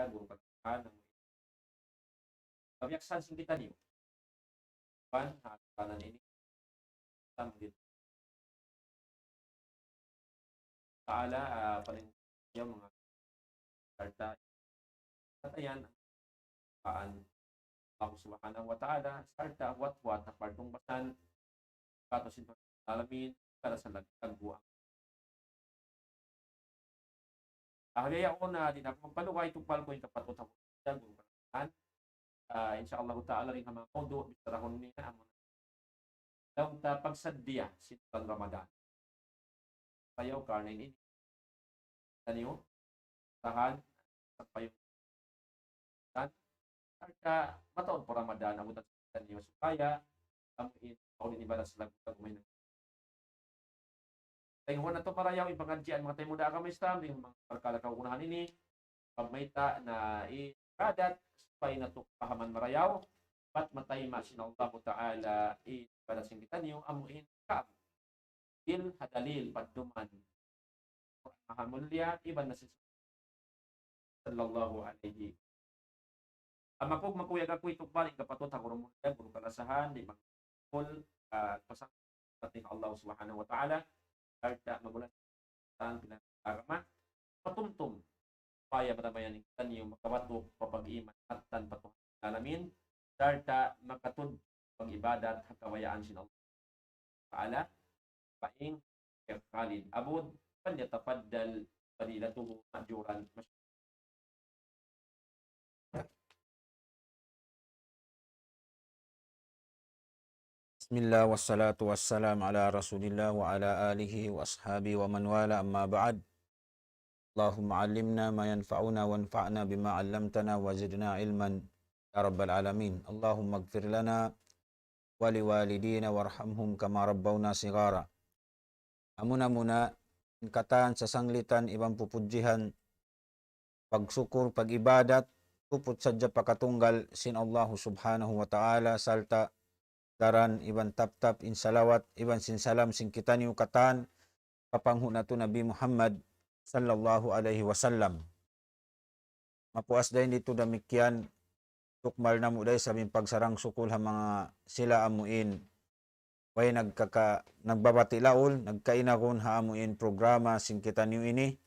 guru katakan kabiaksan sing kita niyo pan kanan ini kita menjadi taala paling yung mga karta katayan paan Allah subhanahu wa ta'ala sarta wat na partong basan katosin alamin para sa nagtagbuang ahliya ko na din ako magpaluway tungkol ko yung kapatot ako guru katakan insyaallah ta'ala rin ang mga kondo bisarahon niya amon daw ta pagsadya sitang Ramadan payaw karnin ini taniyo tahan sa payaw tan ka mataon pa Ramadan ang utat taniyo supaya amuin kaulin ibadah sa lagu may tayo na to para yaw ipangadjian mga tayo muda kami Islam yung mga kalkala kaunahan ini pagmayta na ikadat supaya natuk pahaman marayaw pat matay masin Allah Ta'ala pada sing kita niyo amuin ka il hadalil paduman maha mulia iban na sallallahu alaihi amapog makuyag ako itong paling kapatot ako mulia guru kalasahan di magkul pasang natin Allah Subhanahu wa Ta'ala karta magulat sa pinag-agama patumtum supaya matamayan kita niyo makawato papag-iman at tan patuhan alamin darta makatud pag-ibadat hakawayaan sin Allah Ta'ala paing Khalid Abud falyatafaddal fadilatuhu majuran Bismillah wassalatu wassalam ala rasulillah wa ala alihi wa ashabi wa man wala amma ba'd. Allahumma allimna ma yanfa'una wanfa'na bima 'allamtana wa zidna ilman ya rabbal alamin. Allahumma ighfir lana wa liwalidina warhamhum kama rabbawna sigara. Amuna ingkatan sa sanglitan ibang pupudjihan pagsukur pagibadat tuput sadya pakatunggal sin Allah subhanahu wa ta'ala salta daran iban tap in salawat iban sin salam sing kita niyo katan kapanghuna to Nabi Muhammad sallallahu alaihi wasallam. Mapuas dahin dito damikian tukmal na mo dahi sa pagsarang sukul ha mga sila amuin way nagbabati laol nagkainakon ha amuin programa sing kita niyo ini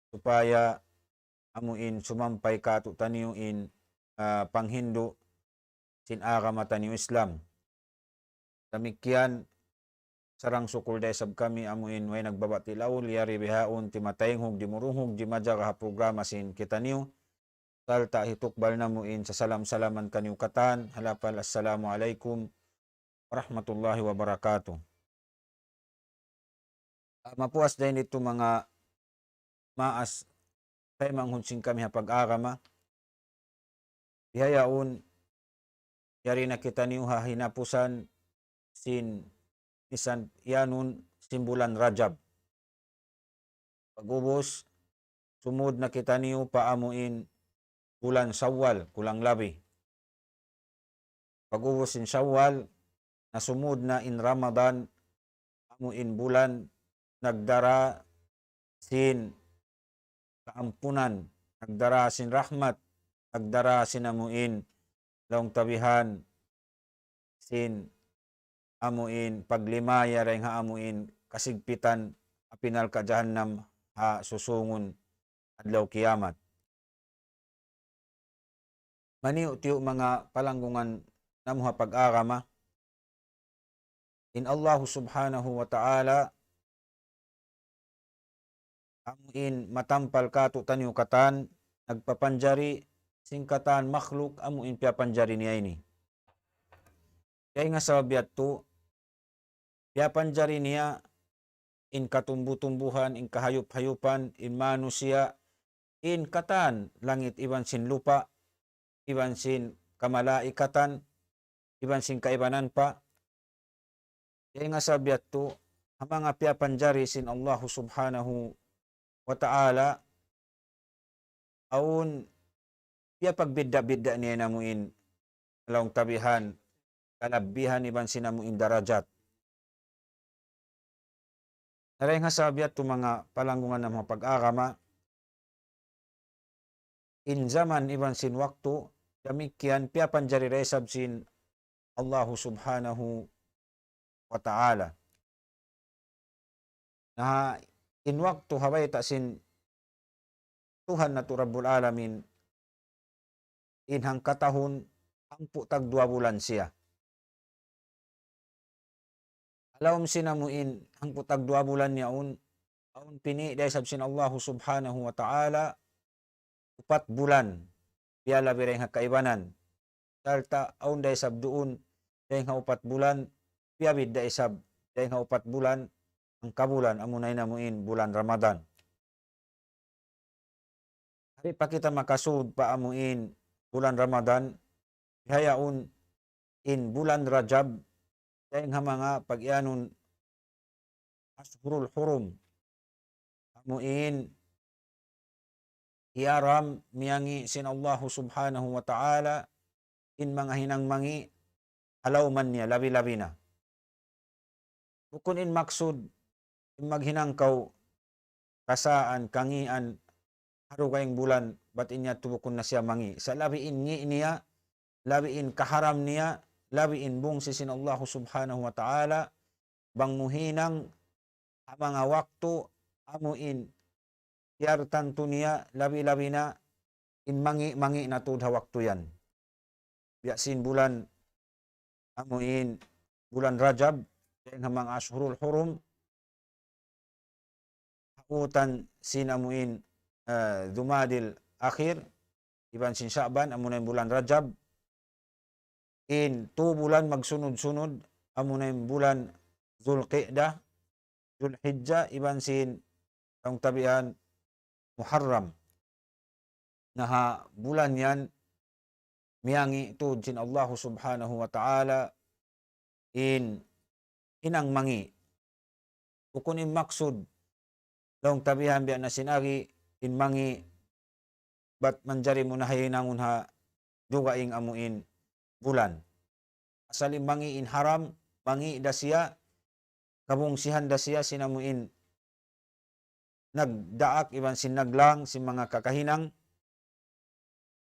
supaya amuin sumampay kato taniyo in panghindo sin agama taniyo Islam. Damikian sarang sukul day sab kami amuin way nagbabati laol yari bihaon ti matayhog di muruhog di madya ka programa sin kita niyo salta hitukbal na muin sa salam-salaman kaniyo katan halapal assalamu alaikum warahmatullahi wabarakatuh. Mapuas din ito mga maas tayo manghunsing kami ha pag-agama bihayaon yari na kita niyo ha hinapusan sin isan yanun simbulan Rajab. Pagubos, sumud na kita niyo paamuin bulan Shawwal, kulang labi. Pagubos in Shawwal, nasumud na in Ramadan, amuin bulan, nagdara sin kaampunan, nagdara sin rahmat, nagdara sin amuin laong tabihan, sin amuin paglimaya rin ha amuin kasigpitan apinal ka jahannam ha susungon adlaw kiyamat. Maniu tiyo mga palanggungan namo ha pag-agama in Allah subhanahu wa ta'ala amuin matampal kato taniyo katan nagpapanjari singkatan makhluk amuin piapanjari niya ini. Kaya nga sa biyat to piapanjari niya in katumbu-tumbuhan, in kahayup-hayupan, in manusia, in katan, langit iban sin lupa, iban sin kamalaikatan, iban sin kaibanan pa. Kaya nga sabiat to, ang mga piapanjari sin Allah subhanahu wa ta'ala, aun piapagbidda-bidda niya namuin alawang tabihan, kalabihan iban sin namuin darajat. Naray nga sabiat to mga palanggungan ng mga pag-agama, in zaman iban sin waktu, demikian pia panjari resab sin Allah subhanahu wa ta'ala. Nah, in waktu hawai tak sin Tuhan na tu Rabbul Alamin, in hang katahun, hangpu tag 2 bulan siya. Alawam sinamuin, hangpu tag 2 bulan niya aun pini dahil sabsin Allah subhanahu wa ta'ala, 4 bulan, piala bireng hakaibanan. Dalta aun dahil sabduun, dahil 4 bulan, piabid dahil sab, dahil 4 bulan, ang kabulan, amunay namuin, bulan Ramadan. Hari pa kita makasud pa amuin, bulan Ramadan, hayaun in bulan Rajab, dahil mga pag-ianon, Ashhurul Hurum, amuin, iaram miyangi sin Allah subhanahu wa ta'ala, in mga hinangmangi, halaw man niya, labi-labi na. Bukun in maksud, in maghinangkaw, kasaan, kangian, haro kayong bulan, ba't inya tubukon na siya mangi? Sa labi in ngi niya, labi in kaharam niya, labi in bungsi sin Allah subhanahu wa ta'ala, bang muhinang, mga waktu, amuin, yar tanto niya, labi-labi na, in mangi na tudha waktu yan. Biasin bulan, amuin, bulan Rajab, yang mga Ashhurul Hurum, hakutan sin amuin, Dumadil Akhir, iban sin Sya'ban, amunay bulan Rajab, in 2 bulan magsunod-sunod, amunay bulan Zulqi'dah, Zulhijjah, iban sin ang tabihan Muharram. Naha bulan yan, miyangi tud sin Allah subhanahu wa ta'ala, inang mangi. Bukun in maksud, long tabihan biya na sinagi, in mangi, bat manjari mo na hayinangun ha, dugaing amuin bulan. Asal in mangi in haram, mangi da siya, kabungsihan da siya, sinamuin, nagdaak, iban sin naglang, sin mga kakahinang,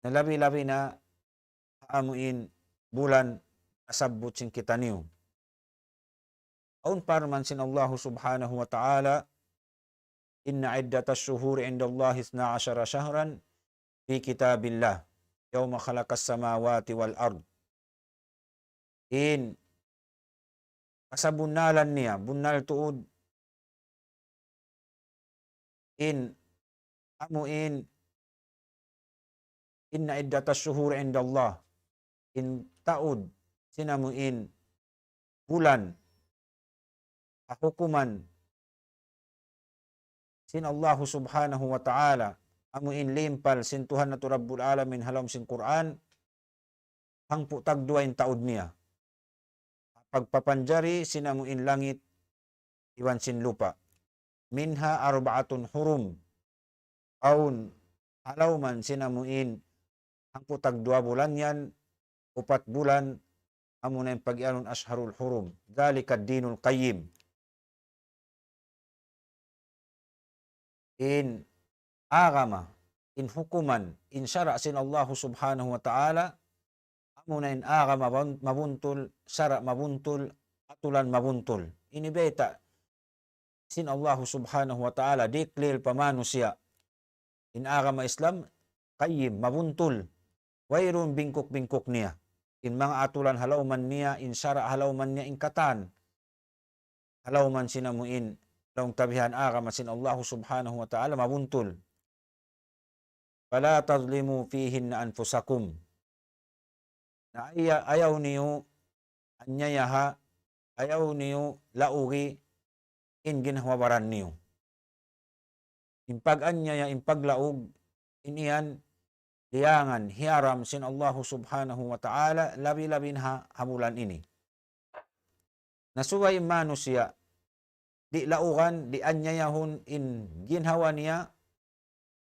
na labi-labi na, amuin, bulan, asabot sin kitaniw. Aun parman sin Allah subhanahu wa ta'ala, inna iddatas syuhuri indallahi 12 syahran fi kitabillah yawma khalaqas samawati wal ard. In kasabunalan niya, bunal tuud, in amuin, inna iddatas syuhuri indallah, in taud, sinamuin, bulan, hukuman, sin Allah subhanahu wa ta'ala, amuin limpal, sin Tuhan na tu Rabbul Alamin, halam sin Quran, hangpu tagduain taud niya. Pagpapanjari, sinamuin langit, iwan sin lupa. Minha arba'atun hurum, aun, halaw man sinamuin, hangpu tag 2 bulan yan, 4 bulan, amunay pag-ianon Ashharul Hurum. Dhalika dinul qayyim. In agama, in hukuman, in syara' sin Allah subhanahu wa ta'ala, amunay in agama mabuntul, syara' mabuntul, atulan mabuntul. Ini beta, sin Allah subhanahu wa ta'ala, diklil pamanusia. In agama Islam, qayyim, mabuntul. Wairun bingkok-bingkok niya. In mga atulan halauman niya, in syara' halauman niya, in katan. Halauman sinamuin, long tabihan agama sin Allah subhanahu wa ta'ala, mabuntul. Fala tazlimu fihinna anfusakum. Na ayaw niyo, anyayaha, ayaw niyo, laugi, in ginhawabaran niyo. In pag-anyaya, in paglaog, in iyan, liyangan, hiaram sin Allah subhanahu wa ta'ala, labi-labin hamulan ini. Nasuway manusia, di laugan, di anyayahon, in ginhawa niya,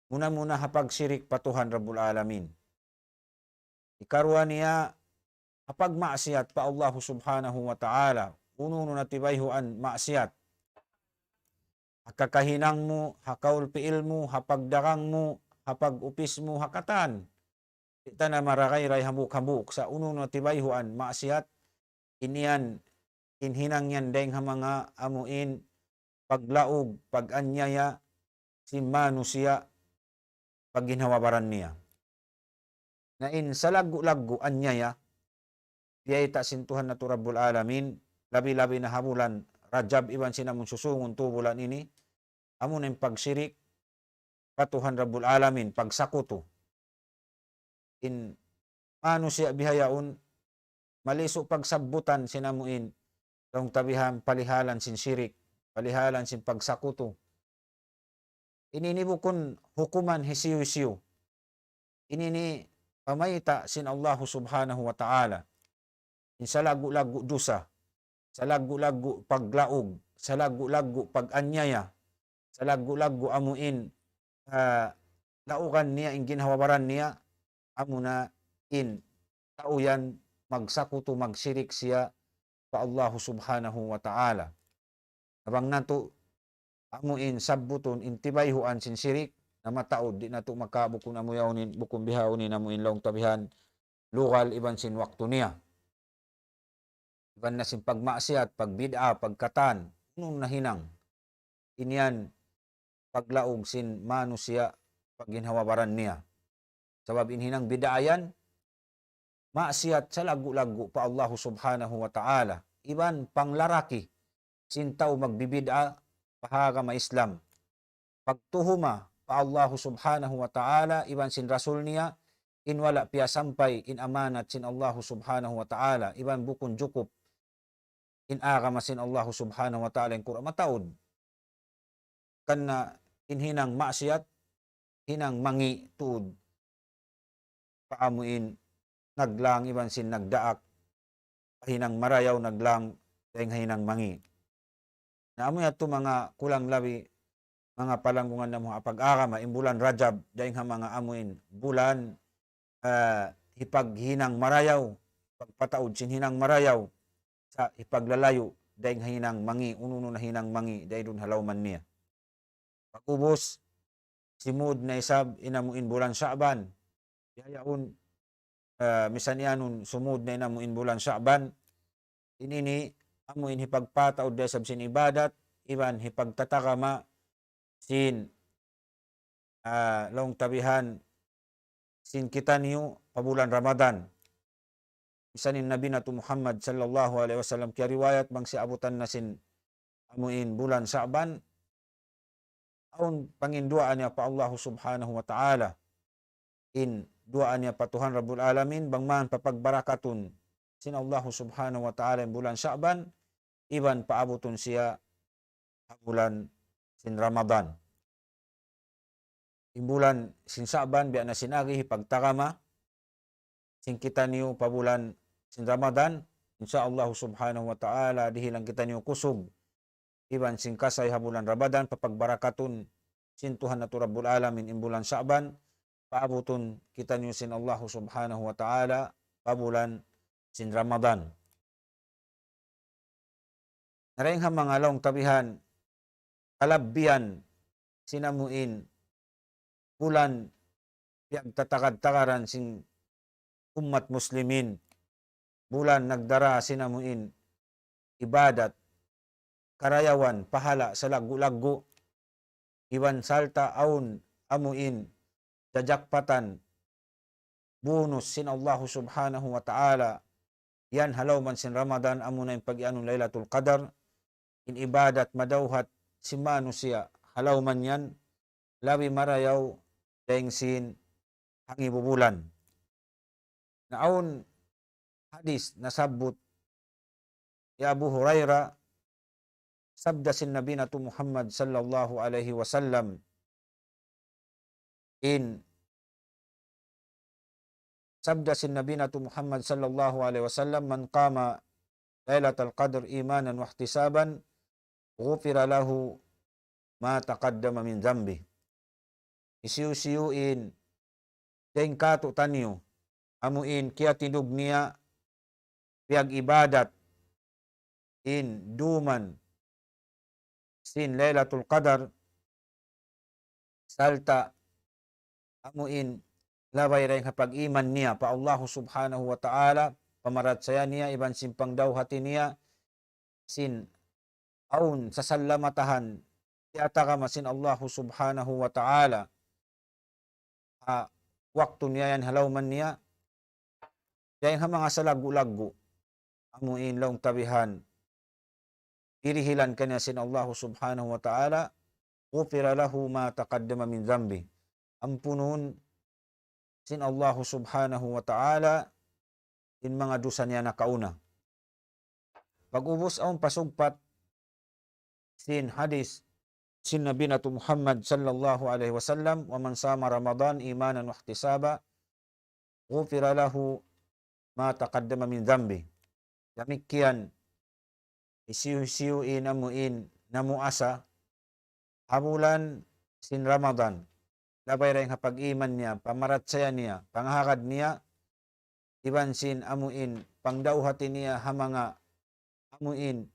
muna-muna hapag sirik patuhan Rabbul Alamin. Ikarwa niya, hapag maksiat pa Allah subhanahu wa ta'ala, ununo na tibayhuan maksiat. Hakahinang mo, hakaulpiil mo, hapagdarang mo, hapag upis mo hakatan. Ita na marakay hambuk-hambuk sa uno na tibayhuan maasiat inian inhinang yan deng ha mga amuin paglaog, pag-anyaya si manusia pagginhawabaran niya. Na in sa lagu-lagu anyaya diayta sintuhan na tu Rabbul Alamin labi-labi na habulan Rajab iban sinamun susungon tu bulan ini amo na pagsirik patuhan Rabbul Alamin pagsakuto in manusia bihayaon maliso pagsabutan sinamuin long tabihan palihalan sin sirik palihalan sin pagsakuto ininibukon hukuman hisiyo-hisiyo inini pamayta sin Allah subhanahu wa ta'ala in sa lagu-lagu dusa sa lagu-lagu paglaog sa lagu-lagu pag-anyaya sa lagu-lagu amuin laukan niya in ginhawabaran niya amo na in tauyan magsakuto magsirik siya pa Allah subhanahu wa ta'ala. Abang nato amuin sabbuton intibayhuan sin sirik na mataod di nato makabukon amuyawnin bukon bihawnin amuin long tabihan lugal iban sin waktu niya. Iban na sin pagmaasiat, pagbid'a, pagkatan, nung nahinang. Inyan paglaog sin manusia pagginhawabaran niya. Sabab inhinang bid'ayan maasiat sa lagu-lagu pa Allah subhanahu wa ta'ala. Iban panglaraki sintaw magbibid'a pahaga ma Islam. Pagtuhuma pa Allah subhanahu wa ta'ala iban sin rasul niya in wala piya sampay in amanat sin Allah subhanahu wa ta'ala. Iban bukon jukup in aga masin Allah subhanahu wa ta'ala in Qur'an mataod. Kana inhinang maasiat hinang mangi tuod paamuin naglang iban sin nagdaak hinang marayaw naglang dahing hinang mangi. Naamoy ato mga kulang labi mga palanggungan na mga pag-agama in bulan Rajab dahing mga amuin bulan hipaghinang marayaw pagpataod sin hinang marayaw sa ipaglalayo dahing hinang mangi ununo na hinang mangi dahil dun halawman niya. Pag-ubos simud na isab inamuin bulan Sha'ban yayaon misanianon sumud na inamuin bulan Sha'ban inini amuin hipagpataod dahil sab sin ibadat iban hipagtatakama sin long tabihan sin kita niyo pabulan Ramadan. Isanin Nabi na tu Muhammad sallallahu alaihi wasallam kaya riwayat bang si abutan na sin amuin bulan Sha'ban aun panginduaan niya pa Allah subhanahu wa ta'ala in duaan niya pa Tuhan Rabbul Alamin bang man papagbarakaton sin Allah subhanahu wa ta'ala in bulan Sha'ban iban paabuton siya bulan sin Ramadan. In bulan sin Sha'ban biya na sinagi hipagtakama sin kita niyo pabulan sin Ramadan insyaallah subhanahu wa ta'ala dihilang kita niyo kusog iban sin kasay habulan Ramadan papagbarakaton sin Tuhan na Rabbul Alamin in bulan Sha'ban paabuton kita niyo sin Allah subhanahu wa ta'ala pabulan sin Ramadan. Narayng mga long tabihan kalabbian sinamuin bulan piyagtatakad-takaran sin umat muslimin bulan nagdara sinamuin ibadat karayawan pahala sa lagu-lagu iban salta aun amuin jajakpatan bonus sin Allah subhanahu wa ta'ala yan halaw man sin Ramadan amo na yung pag-ianong Laylatul Qadar in ibadat madawhat si manusia halaw man yan labi marayaw dahing sin hangibubulan. Naon hadis nasabut ya Abu Hurairah sabda sin Nabi na tu Muhammad sallallahu alaihi wasallam in sabda sin Nabi na tu Muhammad sallallahu alaihi wasallam man qama Lailatul Qadr imanan wa ihtisaban ghufira lahu ma taqaddama min dhanbi. Isiu-siuin dahing kato tanyo amuin kaya tinug niya piyag ibadat in duman sin Lailatul Qadar salta amuin labay rin kapag iman niya pa Allah subhanahu wa ta'ala pamarat saya niya iban simpang daw hati niya sin aun sa salamatahan tiyata ka masin Allah subhanahu wa ta'ala waktu niya yan halaw man niya dahil mga salagu-lagu amuin long tabihan irihilan kanya sin Allah subhanahu wa ta'ala ghufira lahu ma taqaddama min dhanbi ampunun sin Allah subhanahu wa ta'ala in mga dosa niya nakauna pag-ubos ang pasugpat sin hadis sin Nabi natu Muhammad sallallahu alaihi wasallam wa man sama Ramadan imanan wa ihtisaba ghufira lahu ma taqaddama min dhanbi demikian isiu-isiuin amuin namuasa habulan sin Ramadan labay rin kapag iman niya pamarat saya niya panghakad niya iban sin amuin pangdauhati niya hamanga amuin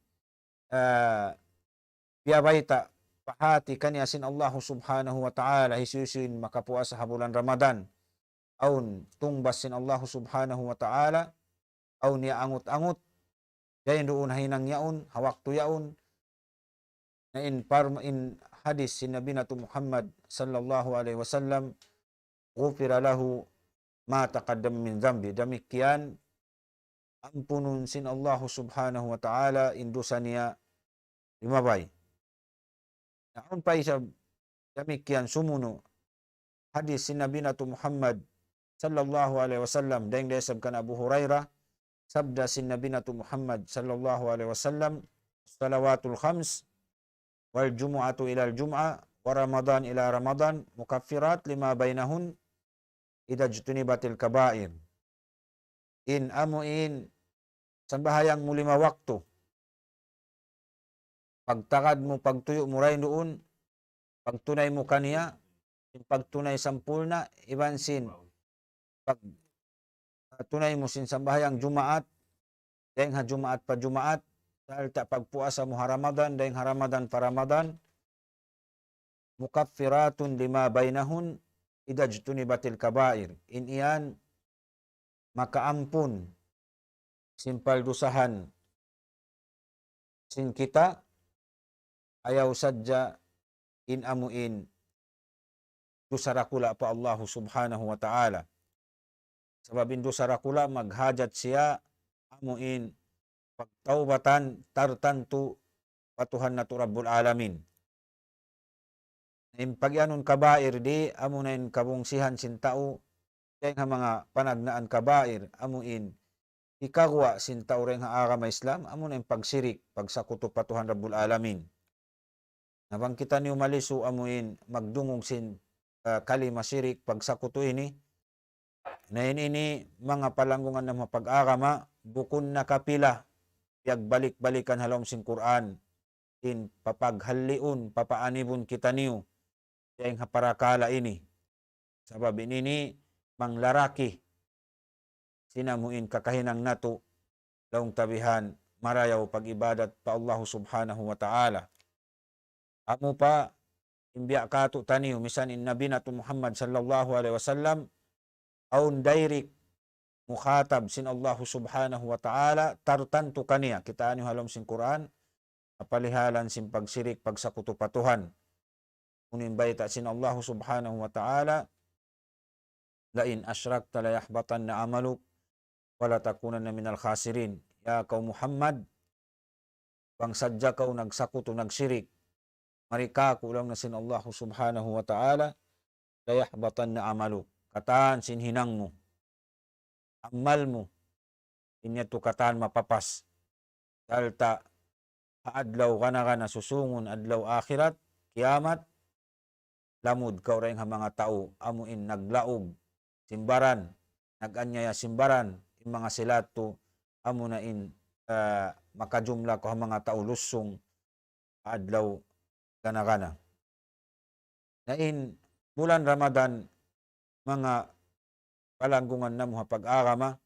biyabayta pahati kanya sin Allah subhanahu wa ta'ala hisusin makapuasa habulan Ramadan aun tungbas sin Allah subhanahu wa ta'ala aun niya angut-angut dayon doon hinang yaon hawakto yaon na in hadis sin Nabi natu Muhammad sallallahu alaihi wasallam ghufira lahu ma taqaddama min dhanbi demikian ampunun sin Allah subhanahu wa ta'ala indusa niya limabay naon pa isa demikian sumuno hadis sin Nabi natu Muhammad sallallahu alaihi wasallam daing desab kan Abu Hurairah sabda sin Nabi natu Muhammad sallallahu alaihi wasallam salawatul khams wal jumu'atu ila al jum'ah wa ramadan ila ramadan mukaffirat lima bainahun idza jutunibatil kaba'ir in amuin sambahayang mo 5 waktu pagtakad mo pagtuyo mo ray doon pagtunay mo kaniya pagtunay sampulna iban sin pag tunay mo sin sambahayang jumaat dahil ha jumaat pa jumaat dahil ta pagpuasa mo Ramadan dahil Ramadan pa Ramadan mukaffiratun lima bainahun idajtunibatil kabair in iyan makaampun simpal dusahan sin kita ayaw sadya in amuin dusarakula pa Allah subhanahu wa ta'ala sababin dusarakula maghajat siya amuin pagtaubatan tartantu patuhan na tu Rabbul Alamin. Pagyanon kabair di amunain kabungsihan sin tao kaya nga mga panagnaan kabair amuin ikagwa sin tao rin nga agama Islam amunain pagsirik pagsakuto patuhan Rabbul Alamin. Nabang kita niyo malisu amuin magdungong sin kalima sirik pagsakuto ini na ini mga palanggungan na mapag-agama bukun na kapila balik-balikan halom sin Quran in papaghaliun papaanibun kita niyo yang haparakala ini sabab ini manglaraki sinamuin kakahinang nato laung tabihan marayaw pag-ibadat pa Allah subhanahu wa ta'ala amo pa imbiya kato taniyo misan in Nabi natu Muhammad sallallahu alaihi wasallam aun dairik mukhatab sin Allah subhanahu wa ta'ala tartantu kaniya kita anyo halom sin Quran apalihalan sin pagsirik pagsakutupatuhan unin bayta sin Allah subhanahu wa ta'ala lain asyrakta la yahbatanna amaluk wala takunanna minal khasirin ya kaum Muhammad bang sadya kau nagsakuto nagsirik marika kulang na sin Allah subhanahu wa ta'ala la yahbatanna amaluk kataan sin hinang mo amal mo inya to kataan mapapas dalta adlaw kana susungon adlaw akhirat kiamat lamud kaw ray nga mga tao amuin naglaog simbaran naganyaya simbaran in mga silato amo na in makajumla ko mga tao lusong adlaw kana na in bulan Ramadan mga palanggungan na mo pag-agama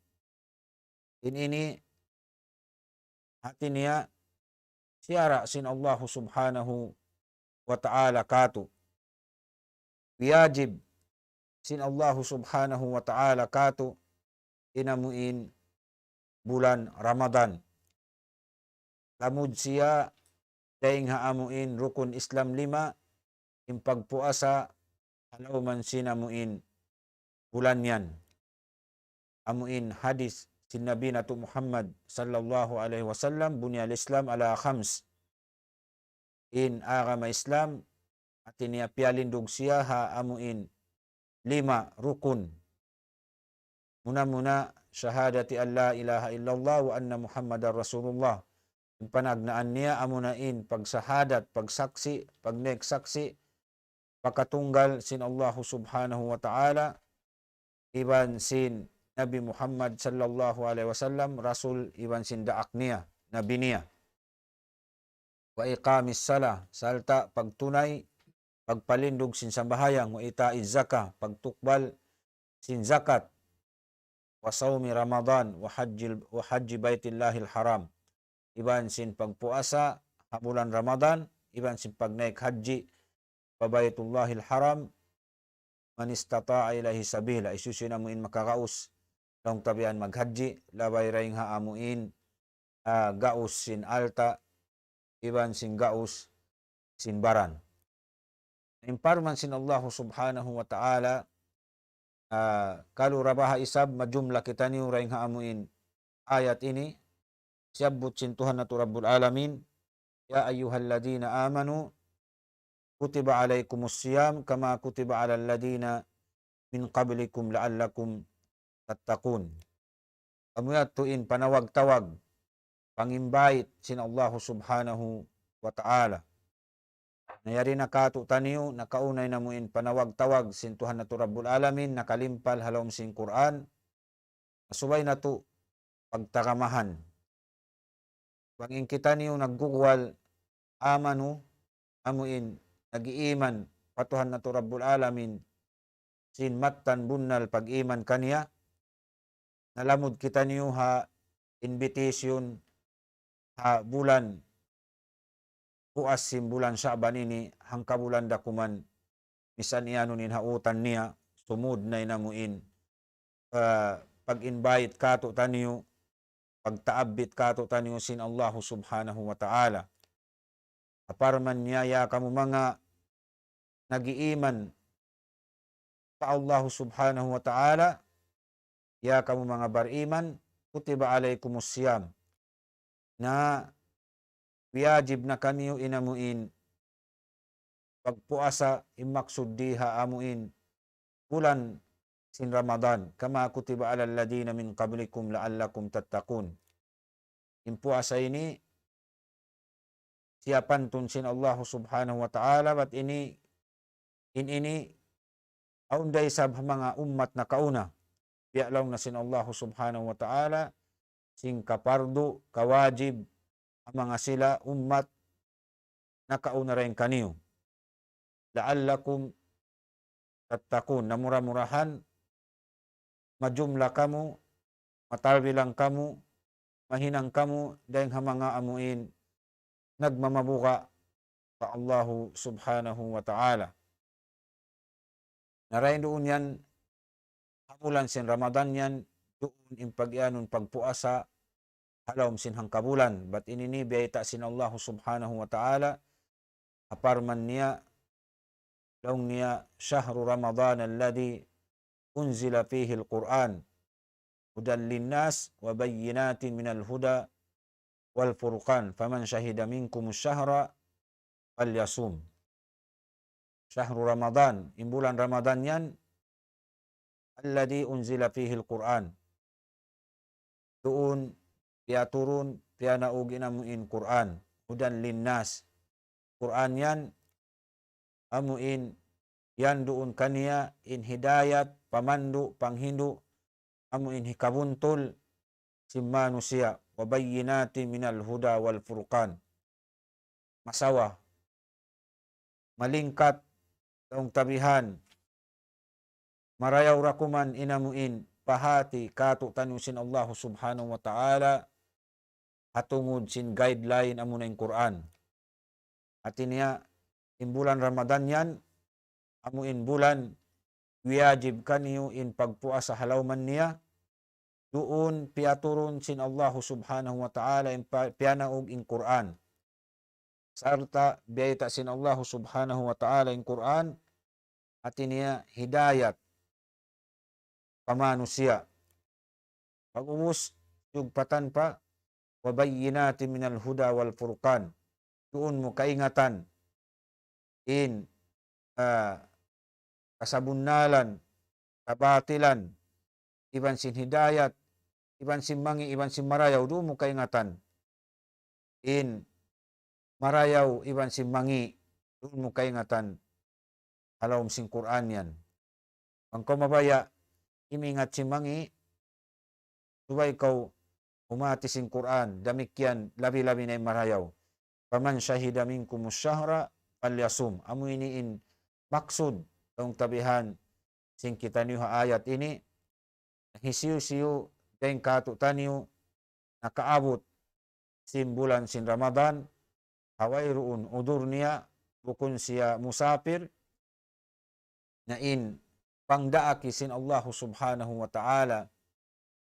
ini hati niya siyara sin Allah subhanahu wa ta'ala kato wiyajib sin Allahu subhanahu wa ta'ala kato inamuin bulan Ramadan. Lamud siya daing haamuin rukun Islam 5 yung pagpuasa halaw man sinamuin bulan yan. Amuin hadis sin Nabi natu Muhammad sallallahu alaihi wasallam bunyal Islam ala khams. In agama Islam atiniya pialindog siya haamuin 5 rukun. Muna syahadati an la ilaha illallah wa anna Muhammadar Rasulullah. Yung panagnaan niya amunain pagsahadat, pagsaksi, pagnegsaksi, pagkatunggal sin Allah subhanahu wa ta'ala, iban sin Nabi Muhammad sallallahu alaihi wasallam, Rasul iban sin daak niya, Nabi niya. Wa iqamis salah, salta pagtunay, pagpalindog sin sambahayang, wa itaiz zakah, pagtukbal sin zakat, wa sawmi Ramadan, wa hajji baitillahil haram. Iban sin pagpuasa bulan Ramadan, iban sin pagnaik haji pabaytullahil haram, man istata'a ilahi sabila, isusin amuin makagaus long tabian maghaji, labay raing haamuin gaus sin alta, iban sin gaus sin baran. Imparman sin Allah subhanahu wa ta'ala, kalau rabaha isab majumlah kita ni raing haamuin ayat ini, siyabut sin Tuhan natu Rabbul Alamin, ya ayyuhalladina amanu kutiba alaikumus siyam kama kutiba alal ladina min qablikum la'allakum tattaqun. Amuyat tuin panawag-tawag, pangimbait sin Allah subhanahu wa ta'ala. Nayari nakato taniyo, nakaunay namuin panawag-tawag sin Tuhan natu Rabbul Alamin, nakalimpal halom sin Quran, asubay na to pagtakamahan. Pangin kita niyo naggugwal amanu amuin nag-iiman patuhan na to Rabbul Alamin sin mattan bunnal pag-iman kaniya, nalamod kita niyo ha invitation ha bulan puas sin bulan Syaban ini hangka bulan dakuman misan iyano nin hautan niya sumud na inamuin pag-invite kato taniyo, pagtaabit kato taniyo sin Allah subhanahu wa ta'ala. Aparman niya kamu mga nag-iiman sa Allah subhanahu wa ta'ala, ya kamu mga bariman, kutiba alaikumus siyam, na wajib na kaniyo inamuin pagpuasa imaksud diha amuin bulan sin Ramadan, kama kutiba alal ladina min qablikum la'allakum tattaqun. Impuasa ini siapan tun sin Allah subhanahu wa ta'ala, bat ini aunday sa mga ummat na kauna, bialaw na sin Allah subhanahu wa ta'ala, sing kapardo, kawajib, ang mga sila ummat na kauna rin kaniyo. La'allakum tattaqun, namura-murahan, majumla kamu, matalbilang kamu, mahinang kamu, dahil mga amuin, nagmamabuka sa Allah subhanahu wa ta'ala. Narayin doon yan, hamulan sin Ramadan yan, doon impagyanon pagpuasa, halawm sin hangkabulan, bat inini biyayta sin Allah subhanahu wa ta'ala, aparman niya, laung niya, syahru Ramadan alladhi unzila fihi al-Quran, hudan linnas wa bayyinatin minal huda wal furqan, faman syahida minkum syahra falyasum. Syahrul Ramadan, imbulan Ramadan yan, alladhi unzila fihi al-Quran, doon piya turun piya naugin amuin Quran, hudan linnas, Quran yan amuin yan doon kaniya in hidayat, pamandu, panghindu, amuin hikabuntul si manusia, wabayyinati minal huda wal furqan, masawa, malingkat, taong tabihan, marayaw rakuman inamuin, pahati, kato tanusin Allah subhanahu wa ta'ala, hatungod sin guideline amunan yung Quran. At niya, imbulan Ramadan yan, amuin bulan, wajib kaniyo in pagpuasa halawman niya, doon piaturon sin Allah subhanahu wa ta'ala in pianaog in Quran. Sarta biyayta sin Allah subhanahu wa ta'ala in Quran, ati niya hidayat pamanusia. Pag-umus yugpatan pa, wabayyinati minal huda wal furqan. Doon mo kaingatan in kasabunnalan, kabatilan, iban sin hidayat, iban sin mangi, iban sin marayaw, doon mo kaingatan in marayaw, iban sin mangi, doon mo kaingatan halawm sin Quran yan. Ang kumabaya, imingat si mangi, subay kau umati sin Quran, damikyan, labi-labi na marayaw. Paman syahida minkum syahra, palyasum. Amo iniin maksud, ang tabihan, sin kita niyo ayat ini, hisiyo-siyo, dahil katutan niyo, nakaabot, sin bulan sin Ramadan, haway ruun, udur niya, bukun siya musafir, na in, pangdaaki sin Allah subhanahu wa ta'ala,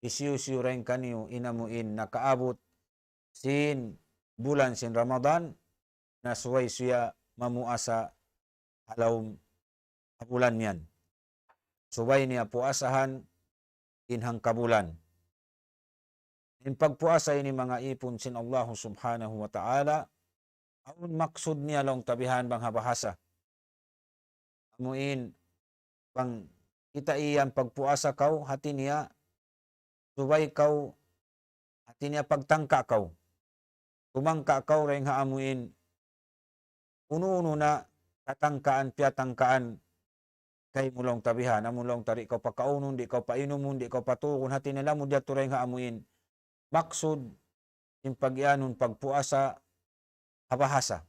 isiyo-siyo rin kaniyo inamuin nakaabot sin bulan sin Ramadan na suway siya mamuasa halawm bulan yan. Suway niya puasahan inhang kabulan. In pagpuasa ini mga ipon sin Allah subhanahu wa ta'ala, aun maksud niya long tabihan bang habahasa. Amuin bang kita iyan pagpuasa kau, hati niya subay kau, hati niya pagtangka kau. Tumangka kau rin haamuin, uno-uno na katangkaan, piyatangkaan kay mulong tabihan, mulong tari kau pakaunon, di kau painumun, di kau patukon, hati nila mo diyato rin haamuin. Maksud, yung pagyanon, pagpuasa, habahasa.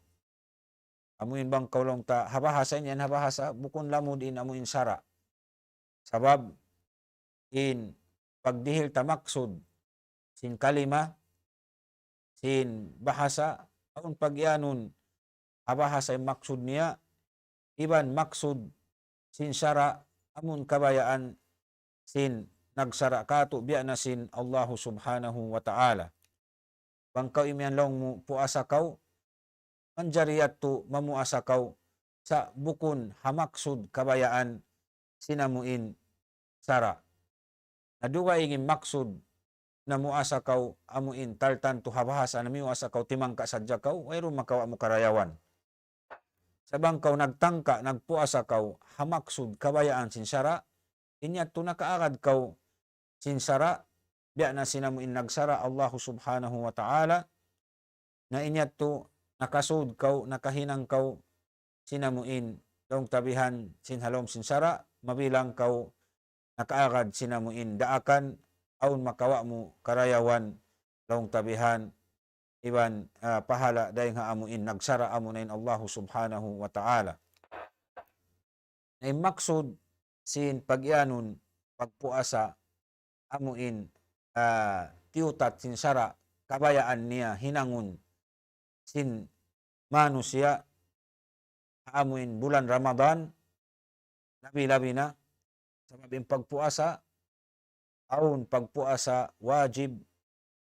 Amuin bang kau long ta, habahasa niyan, habahasa, bukon lamod in amuin sara. Sabab, in pagdihil ta maksud, sin kalima, sin bahasa, aun pagyanon, habahasa yung maksud niya, iban maksud, sin sara, amun kabayaan, sin nagsara kato, biya na sin Allah subhanahu wa ta'ala. Bang kau imian long mo puasa kau, manjariyat to mamuasa kau, sa bukun hamaksud kabayaan, sinamuin sara. Naduwa ingin maksud, na muasa kau amuin taltan to habahasa na miuasa kau timangka sadya kau, wayro makawa mo karayawan. Sabang kau nagtangka, nagpuasa kau, hamaksud kabayaan sinsara, inyat to nakaagad kau sinsara, biya na sinamuin nagsara Allah subhanahu wa ta'ala, na inyat to nakasud kau, nakahinang kau, sinamuin dong tabihan sinhalom sinsara, mabilang kau nakaagad sinamuin daakan, aun makawa mo karayawan long tabihan iban pahala dahil nga amuin nagsara amunain Allah subhanahu wa ta'ala. Ay maksud sin pagyanon pagpuasa amuin tiutat sin sara kabayaan niya hinangun sin manusia amuin bulan Ramadan labi-labi na sabab yung pagpuasa aun pagpuasa wajib,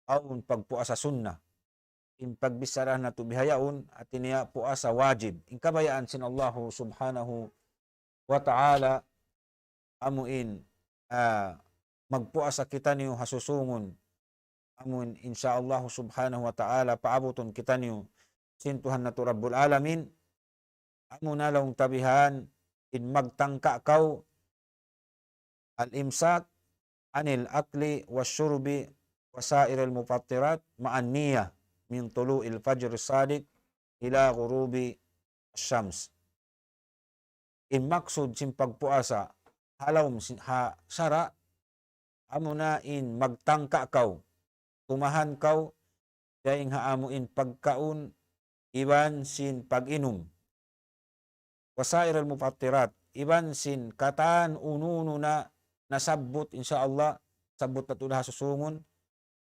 aun pagpuasa sunnah. In pagbisara na tubihayaon at niya puasa wajib. In kabayaan sin Allah subhanahu wa ta'ala amuin magpuasa kita niyo hasusungon. Amun insyaallah subhanahu wa ta'ala paabuton kita niyo sintuhan na to Rabbul Alamin. Amun nalong tabihan in magtangka kau al-imsak anil akli wasyurbi wasairil mufattirat ma'an niyah min tulu'il fajr sadiq ila ghurubi syams. In maksud sin pagpuasa halawm sara amuna in magtangka kau, tumahan kau daing haamuin pagkaun iban sin pag-inom. Wasairil mufattirat iban sin kataan ununo na nasabot insyaallah sabot na tulah susungon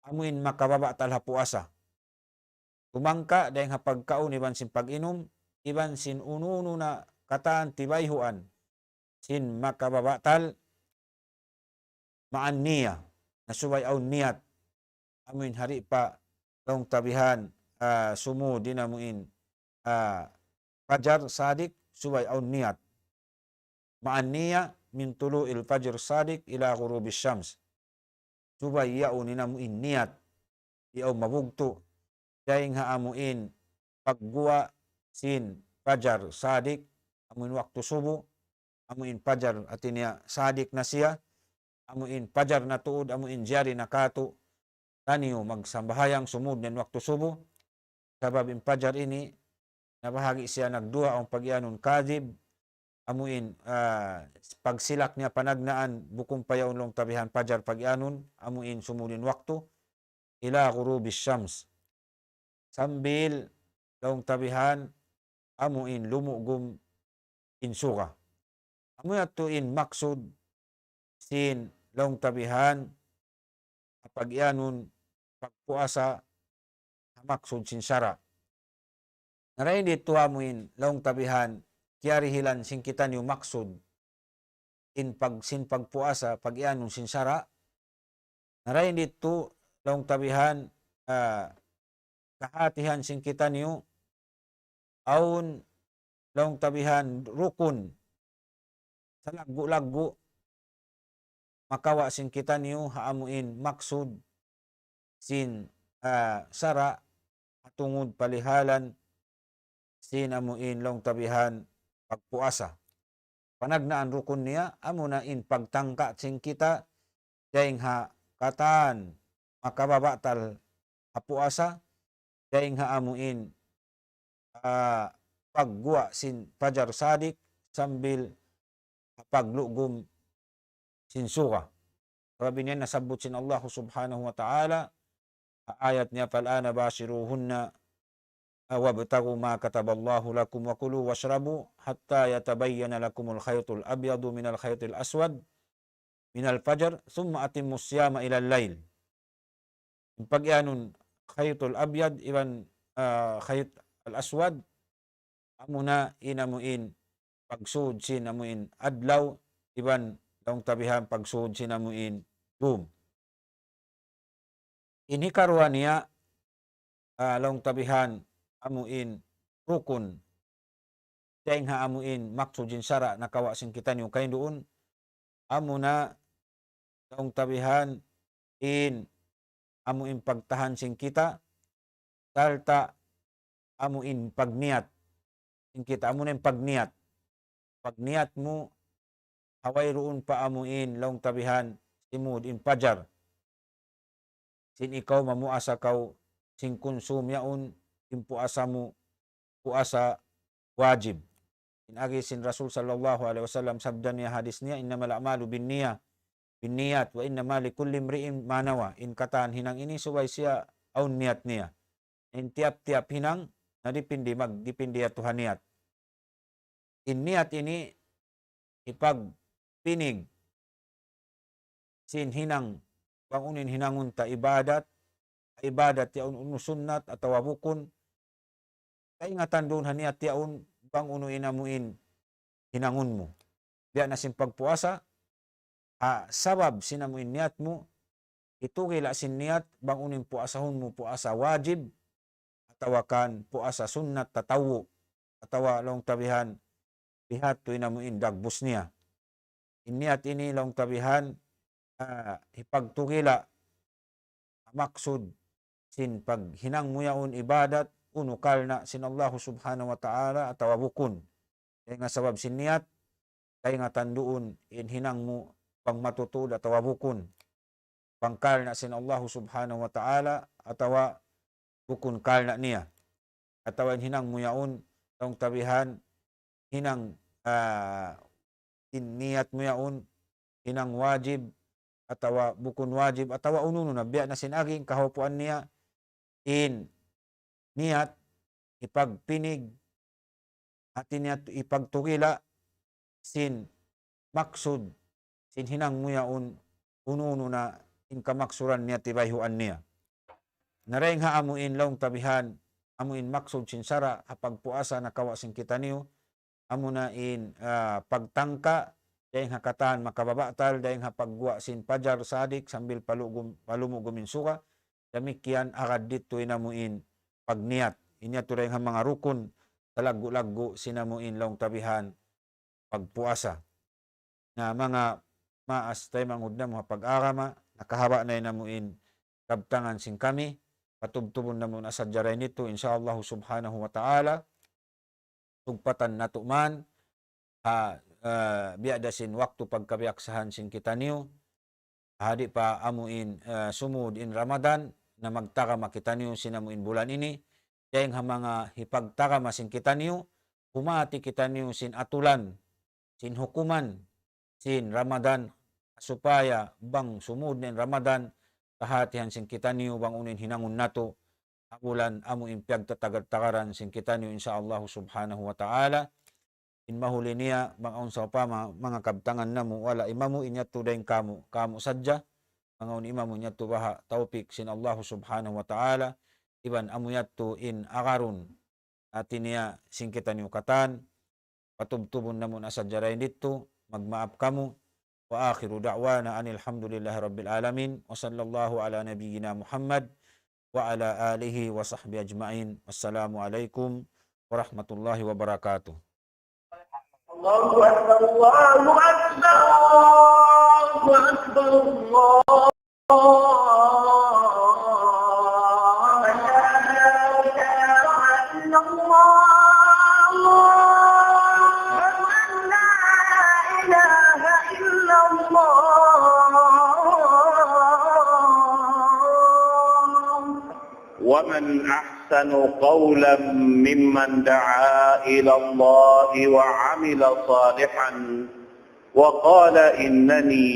amuin makababa talha puasa. Tumangka dahil nga pagkaon iban sin pag-inom, iban sin ununo na kataan tibayhuan sin makababatal ma'an niya nasubay aw niyat amuin hari pa long tabihan sumu dinamuin fajar sadik subay aw niyat ma'an niya min tulu'il fajr sadik ila ghurubis syams subay yaun ninamuin niyat iaw mabugto daing haamuin pagguwa sin fajar sadik amuin waktu subuh amuin fajar atinya sadik na siya amuin fajar na tuod amuin jari na kato taniyo magsambahayang sumud ng waktu subuh sabab in fajar ini nabahagi siya nagduha ang pagyanon kadib amuin pagsilak niya panagnaan bukong payaw long tabihan fajar pagyanon amuin sumudin waktu ila ghurubis syams sambil long tabihan amuin lumugum insuga amuin atuin maksud sin long tabihan pagyanon pagpuasa maksud sin syara naray dito amuin long tabihan kiyari hilan sing kita niyo maksud sin pagpuasa pagyanon sin syara naray dito long tabihan kahatihan sing kita niyo aun long tabihan rukun sa laggo-laggo makawa sing kita niyo haamuin maksud sin sara atungod palihalan sin amuin long tabihan pagpuasa panagnaan rukun niya amo na in pagtangka sing kita daing ha katan makababatal apuasa daing haamuin pagguwa sin fajar sadik sambil paglugom sin suka. Sabi niya nasabot sin Allah subhanahu wa ta'ala ayat niya fal'ana bashiruhunna wabtagu ma kataballahu lakum wa kulu washrabu hatta yatabayyana lakumul khaytul abyadu minal khaytil aswad minal fajr thumma atimmus siyama ilal layl. Pagyanon khaytul abyad iban khayt al aswad amuna inamuin pagsud sin amuin adlaw iban long tabihan pagsud sin amuin dum. Ini karuan niya long tabihan amuin rukun daing haamuin maksud sin syara nakawa sing kita niyo kain doon amuna long tabihan in amuin pagtahan sing kita salta amuin pagniat sing kita amuin pagniat mo haway roon pa amuin long tabihan simud in fajar sin ikaw mamuasa kaw sing konsum yaon in puasa mo puasa wajib in agi sin Rasul sallallahu alaihi wasallam sabda niya hadis niya innamal a'malu binniyat wa innamal likulli imri'in ma nawa in katan hinang ini suway siya aun niyat niya in tiap-tiap hinang nadipindi magdipindi Tuhan niat in niyat ini ipagpinig sin hinang bangunin hinangun ta ibadat ya unusunnat atau wabukun kaingatan doon haniat yaun bang unuin amuin hinangun mo biya na sin pagpuasa sabab sinamuin niat mo itugila sin niat bang unin puasahon mo puasa wajib atau kan puasa sunnat tatawu atau long tabihan lihat tu inamuin dagbus niya iniat ini long tabihan ipagtugila maksud sin paghinang mo yaon ibadat unukal na sin Allah subhanahu wa ta'ala atau bukun kaya nga sabab sin niat kaya nga tanduon in hinang mo pang matutud atau bukun pangkal na sin Allah subhanahu wa ta'ala atau bukun kal na niya atau in hinang mo yaon long tabihan hinang in niat mo yaon hinang wajib atau bukun wajib atau ununo na biya na sinaging kahupuan niya in niat ipagpinig at niat ipagtugila sin maksud sin hinang mo yaon ununo na in kamaksuran niya tibayhuan niya nareng haamuin long tabihan amuin maksud sin sara hapagpuasa nakawa sin kita niyo amo na in pagtangka daing hakatan makababatal, daing hapagwa sin pajar sadik sambil palumugumin suka, demikian agad dito inamuin pagniat. Inya to daing mga rukun talagu-lagu sinamuin long tabihan pagpuasa. Na mga maas tayo mangudna mga pag-arama, nakahaba na inamuin kabtangan sing kami, patubtubon na muna sa jaray nito, insyaallah subhanahu wa ta'ala, tugpatan na tuman, biadasin waktu pagkabiaksahan sin kita niyo, hadi pa amuin sumud in Ramadan, na magtakama kita niyo sinamuin bulan ini, dahil mga hipagtakama sin kita niyo, humati kita niyo sin atulan, sin hukuman, sin Ramadan, supaya bang sumud in Ramadan, kahatihan sin kita niyo bang unin hinangon nato, abulan amu impyag tatagad-tagaran sin kita niyo insyaallah subhanahu wa ta'ala. In mahuli niya bang unsa pa mga kabtangan namo wala imamu inyato daing kamu sadya mga un imamu inyato baha taupik sin Allah subhanahu wa ta'ala, iban amu yato in akarun atin niya sin kita niyo katan, patubtubon namo na sadya ray dito, magmaap kamu. Wa akhiru da'wana anil hamdulillahi rabbil alamin wa sallallahu ala nabiyyina Muhammad wa ala alihi wa sahbihi ajma'in. Wassalamu alaikum warahmatullahi wabarakatuh. Allahu akbar, Allahu akbar, Allahu akbar, Allah. ومن أحسن قولا ممن دعا إلى الله وعمل صالحا وقال إنني